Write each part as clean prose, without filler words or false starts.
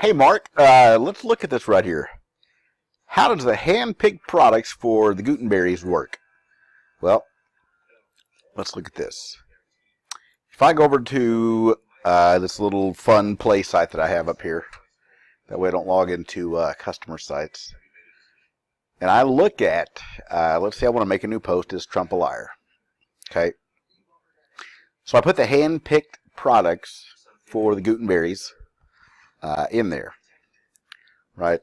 Hey Mark, let's look at this right here. How does the hand-picked products for the Gutenberries work? Well, let's look at this. If I go over to this little fun play site that I have up here, that way I don't log into customer sites, and I look at, let's say I want to make a new post as Trump a liar. Okay. So I put the hand-picked products for the Gutenberries in there, right?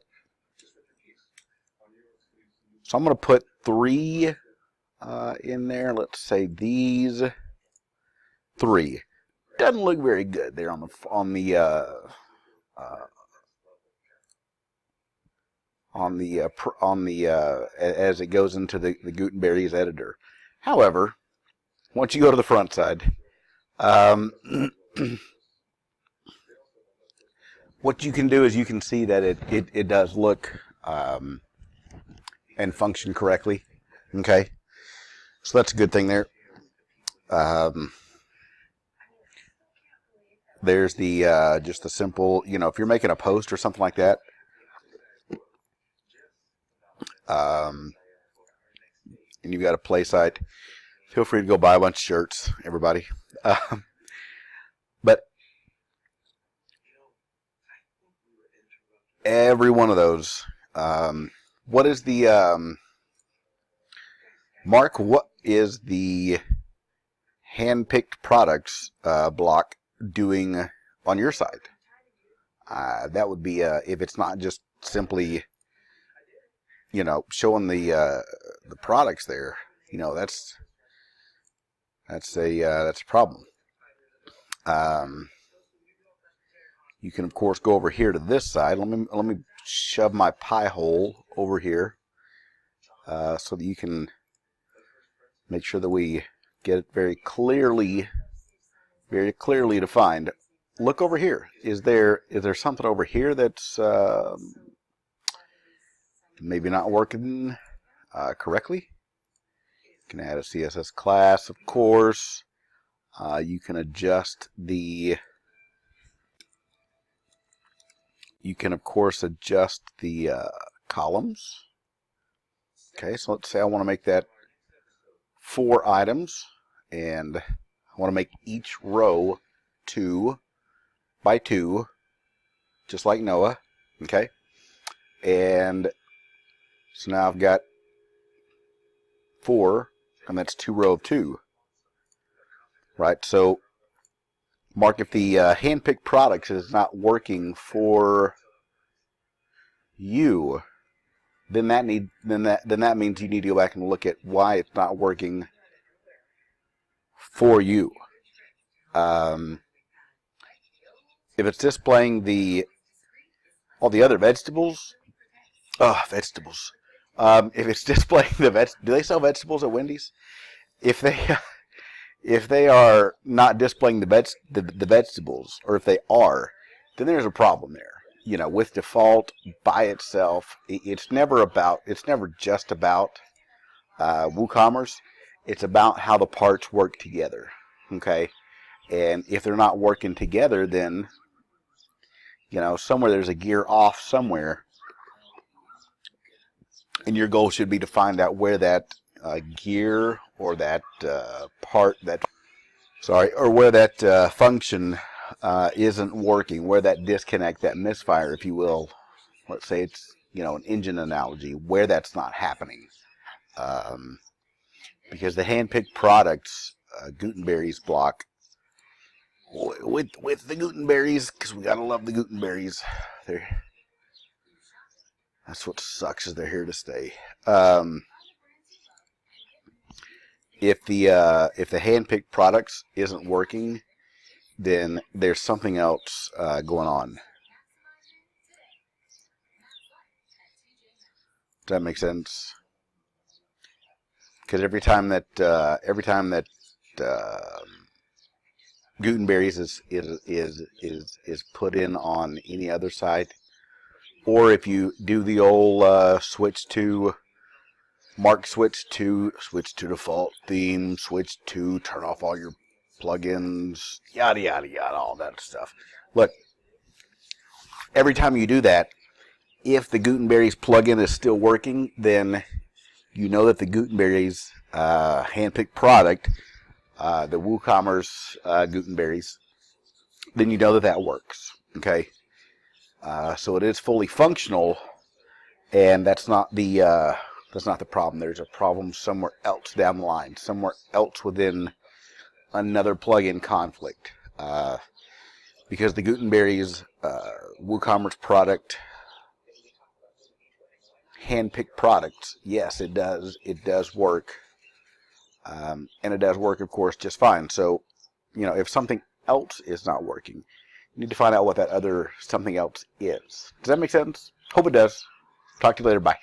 So I'm going to put 3 in there. Let's say these 3. Doesn't look very good there on the as it goes into the Gutenberries editor. However, once you go to the front side, what you can do is you can see that it does look and function correctly. Okay, so that's a good thing there. There's the just the simple, if you're making a post or something like that, and you've got a play site, feel free to go buy a bunch of shirts, everybody. But every one of those, what is the Mark? What is the hand-picked products block doing on your side? That would be if it's not just simply showing the products there. That's a problem. You can of course go over here to this side. Let me shove my pie hole over here so that you can make sure that we get it very clearly defined. Look over here. Is there something over here that's maybe not working correctly? You can add a CSS class, of course. You can adjust the. You can of course adjust the columns. Okay, so let's say I want to make that 4 items, and I want to make each row 2 by 2, just like Noah. Okay, and so now I've got 4, and that's 2 row of 2. Right. So, Mark, if the hand-picked products is not working for you, then that means you need to go back and look at why it's not working for you. If it's displaying all the other vegetables, vegetables. If it's displaying do they sell vegetables at Wendy's? If they are not displaying the vegetables, or if they are, then there's a problem there. With default by itself, it's never just about WooCommerce. It's about how the parts work together. Okay, and if they're not working together, then somewhere there's a gear off somewhere, and your goal should be to find out where that gear or that or where that function isn't working, where that disconnect, that misfire, if you will. Let's say it's an engine analogy, where that's not happening, because the hand-picked products Gutenberries block with the Gutenberries, because we gotta love the Gutenberries. That's what sucks, is they're here to stay. If the hand-picked products isn't working, then there's something else going on. Does that make sense? Because every time that Gutenberries is put in on any other site, or if you do the old switch to default theme, switch to turn off all your plugins, yada yada yada, all that stuff. Look, every time you do that, if the Gutenberg's plugin is still working, then you know that the Gutenberg's handpicked product, the WooCommerce Gutenberg's, then you know that that works. Okay, so it is fully functional, and that's not the problem. There's a problem somewhere else down the line, somewhere else within another plugin conflict, because the Gutenberg's WooCommerce product, hand-picked products, yes, it does work, and it does work, of course, just fine. So, you know, if something else is not working, you need to find out what that other something else is. Does that make sense? Hope it does. Talk to you later. Bye.